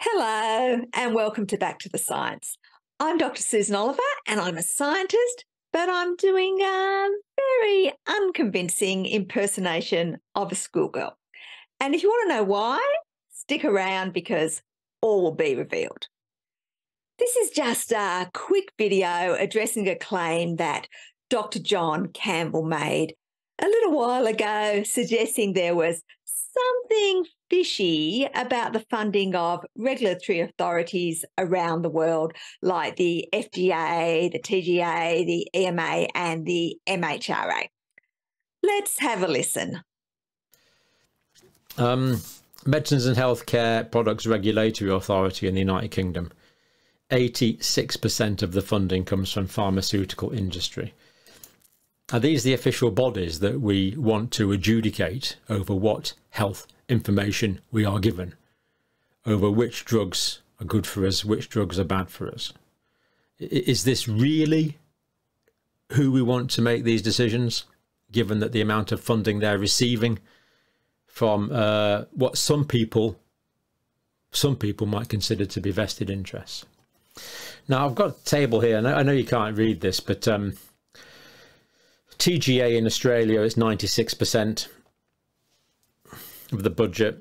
Hello, and welcome to Back to the Science. I'm Dr. Susan Oliver, and I'm a scientist, but I'm doing a very unconvincing impersonation of a schoolgirl. And if you want to know why, stick around because all will be revealed. This is just a quick video addressing a claim that Dr. John Campbell made a little while ago, suggesting there was something fishy about the funding of regulatory authorities around the world, like the FDA, the TGA, the EMA, and the MHRA. Let's have a listen. Medicines and Healthcare Products Regulatory Authority in the United Kingdom. 86% of the funding comes from pharmaceutical industry. Are these the official bodies that we want to adjudicate over what health information we are given, over which drugs are good for us, which drugs are bad for us? Is this really who we want to make these decisions, given that the amount of funding they're receiving from what some people might consider to be vested interests? Now, I've got a table here, and I know you can't read this, but TGA in Australia is 96% of the budget,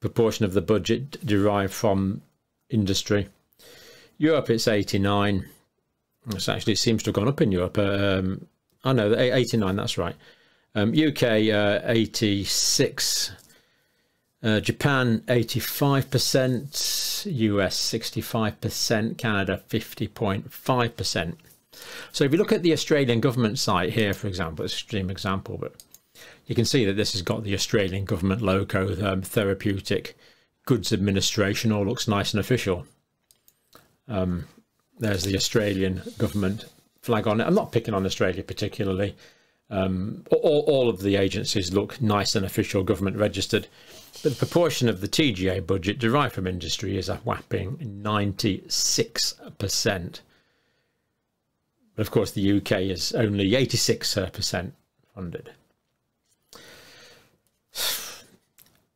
proportion of the budget derived from industry. Europe, it's 89. It seems to have gone up in Europe. I know, 89, that's right. UK, 86. Japan, 85%. US, 65%. Canada, 50.5%. So if you look at the Australian government site here, for example, it's an extreme example, but you can see that this has got the Australian government logo, Therapeutic Goods Administration, all looks nice and official. There's the Australian government flag on it. I'm not picking on Australia particularly. All of the agencies look nice and official, government registered. But the proportion of the TGA budget derived from industry is a whopping 96%. But of course, the UK is only 86% funded.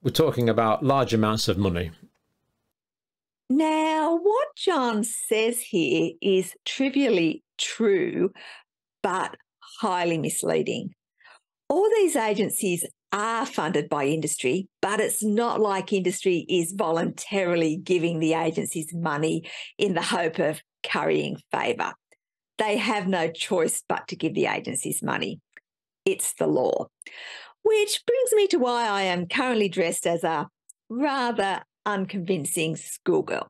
We're talking about large amounts of money. Now, what John says here is trivially true, but highly misleading. All these agencies are funded by industry, but it's not like industry is voluntarily giving the agencies money in the hope of currying favour. They have no choice but to give the agencies money. It's the law. Which brings me to why I am currently dressed as a rather unconvincing schoolgirl.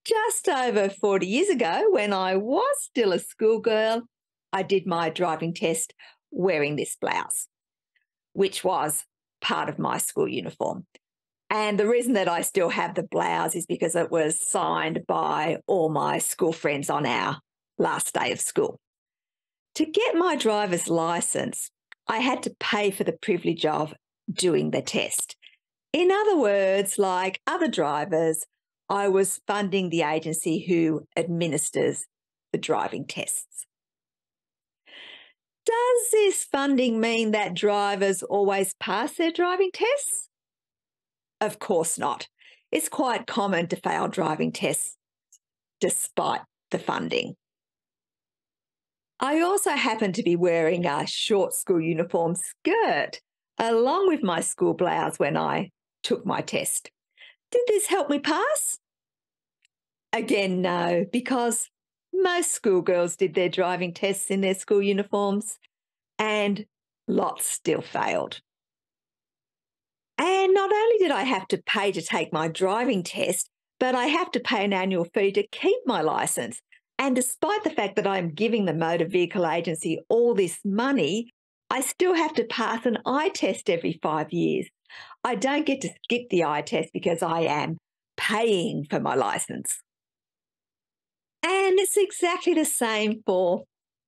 Just over 40 years ago, when I was still a schoolgirl, I did my driving test wearing this blouse, which was part of my school uniform. And the reason that I still have the blouse is because it was signed by all my school friends on our last day of school. To get my driver's license, I had to pay for the privilege of doing the test. In other words, like other drivers, I was funding the agency who administers the driving tests. Does this funding mean that drivers always pass their driving tests? Of course not. It's quite common to fail driving tests despite the funding. I also happened to be wearing a short school uniform skirt along with my school blouse when I took my test. Did this help me pass? Again, no, because most schoolgirls did their driving tests in their school uniforms and lots still failed. And not only did I have to pay to take my driving test, but I have to pay an annual fee to keep my licence. And despite the fact that I'm giving the motor vehicle agency all this money, I still have to pass an eye test every 5 years. I don't get to skip the eye test because I am paying for my licence. And it's exactly the same for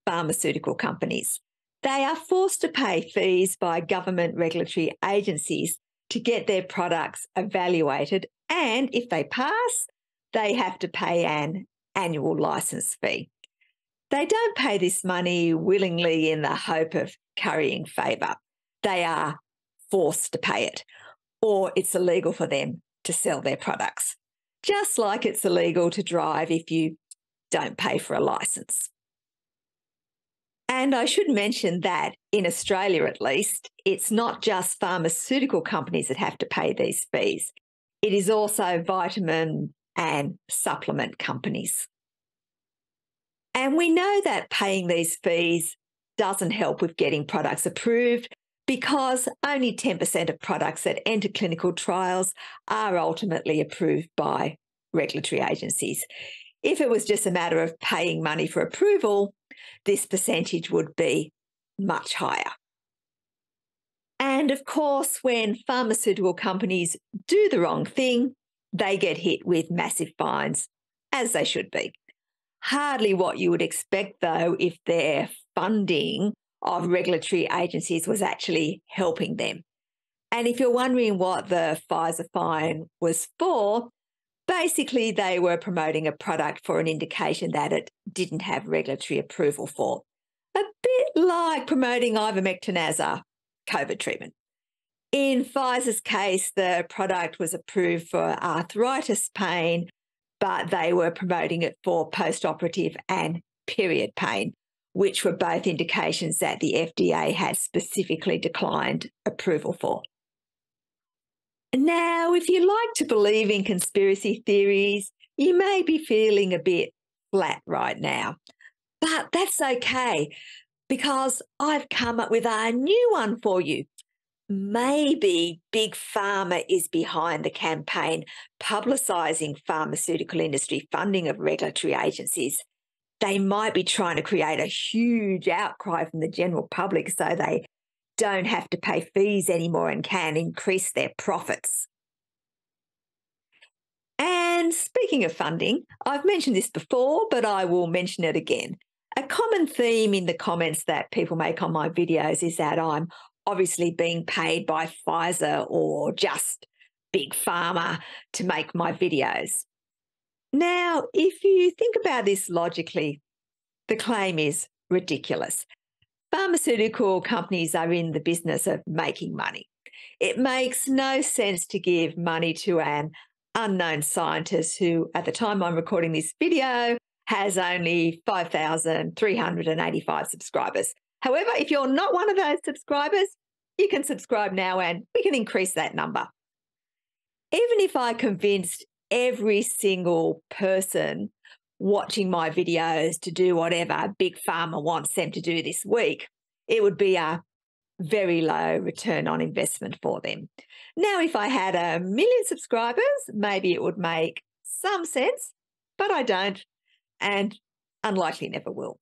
pharmaceutical companies. They are forced to pay fees by government regulatory agencies to get their products evaluated. And if they pass, they have to pay an annual licence fee. They don't pay this money willingly in the hope of currying favour. They are forced to pay it, or it's illegal for them to sell their products. just like it's illegal to drive if you don't pay for a licence. And I should mention that in Australia, at least, it's not just pharmaceutical companies that have to pay these fees. It is also vitamin and supplement companies. And we know that paying these fees doesn't help with getting products approved because only 10% of products that enter clinical trials are ultimately approved by regulatory agencies. If it was just a matter of paying money for approval, this percentage would be much higher. And of course, when pharmaceutical companies do the wrong thing, they get hit with massive fines, as they should be. Hardly what you would expect, though, if their funding of regulatory agencies was actually helping them. And if you're wondering what the Pfizer fine was for, basically they were promoting a product for an indication that it didn't have regulatory approval for. A bit like promoting ivermectin as a COVID treatment. In Pfizer's case, the product was approved for arthritis pain, but they were promoting it for post-operative and period pain, which were both indications that the FDA had specifically declined approval for. Now, if you like to believe in conspiracy theories, you may be feeling a bit flat right now, but that's okay because I've come up with a new one for you. Maybe Big Pharma is behind the campaign publicising pharmaceutical industry funding of regulatory agencies. They might be trying to create a huge outcry from the general public so they don't have to pay fees anymore and can increase their profits. And speaking of funding, I've mentioned this before, but I will mention it again. A common theme in the comments that people make on my videos is that I'm obviously being paid by Pfizer or just Big Pharma to make my videos. Now, if you think about this logically, the claim is ridiculous. Pharmaceutical companies are in the business of making money. It makes no sense to give money to an unknown scientist who, at the time I'm recording this video, has only 5,385 subscribers. However, if you're not one of those subscribers, you can subscribe now and we can increase that number. Even if I convinced every single person watching my videos to do whatever Big Pharma wants them to do this week, it would be a very low return on investment for them. Now, if I had 1 million subscribers, maybe it would make some sense, but I don't and unlikely never will.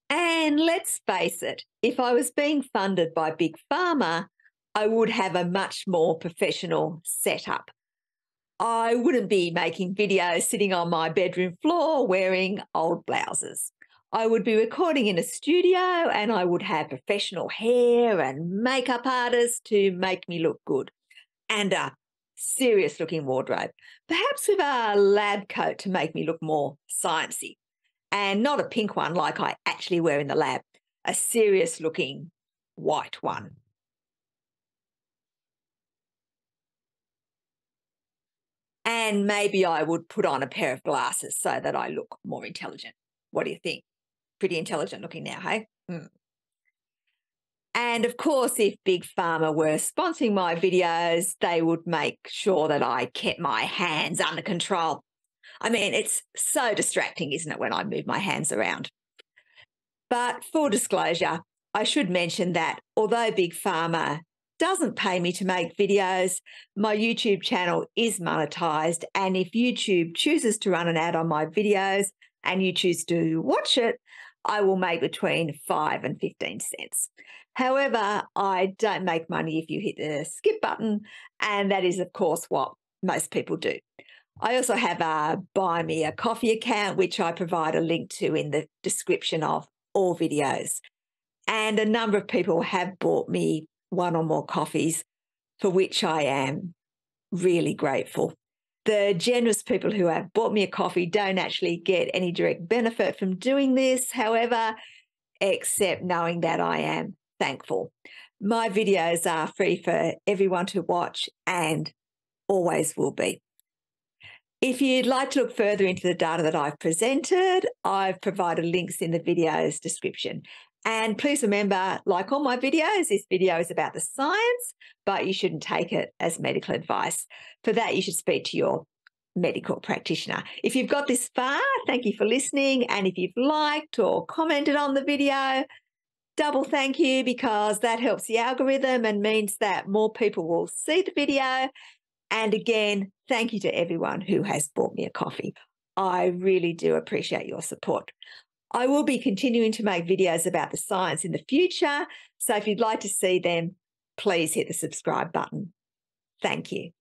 And let's face it, if I was being funded by Big Pharma, I would have a much more professional setup. I wouldn't be making videos sitting on my bedroom floor wearing old blouses. I would be recording in a studio and I would have professional hair and makeup artists to make me look good and a serious looking wardrobe, perhaps with a lab coat to make me look more sciencey and not a pink one like I actually wear in the lab, a serious looking white one. And maybe I would put on a pair of glasses so that I look more intelligent. What do you think? Pretty intelligent looking now, hey? And of course, if Big Pharma were sponsoring my videos, they would make sure that I kept my hands under control. I mean, it's so distracting, isn't it, when I move my hands around? But full disclosure, I should mention that although Big Pharma doesn't pay me to make videos, my YouTube channel is monetized, and if YouTube chooses to run an ad on my videos and you choose to watch it, I will make between 5 and 15 cents. However, I don't make money if you hit the skip button, and that is, of course, what most people do. I also have a Buy Me a Coffee account, which I provide a link to in the description of all videos. And a number of people have bought me one or more coffees, for which I am really grateful. The generous people who have bought me a coffee don't actually get any direct benefit from doing this, however, except knowing that I am thankful. My videos are free for everyone to watch and always will be. If you'd like to look further into the data that I've presented, I've provided links in the video's description. And please remember, like all my videos, this video is about the science, but you shouldn't take it as medical advice. For that, you should speak to your medical practitioner. If you've got this far, thank you for listening. And if you've liked or commented on the video, double thank you, because that helps the algorithm and means that more people will see the video. And again, thank you to everyone who has bought me a coffee. I really do appreciate your support. I will be continuing to make videos about the science in the future, so if you'd like to see them, please hit the subscribe button. Thank you.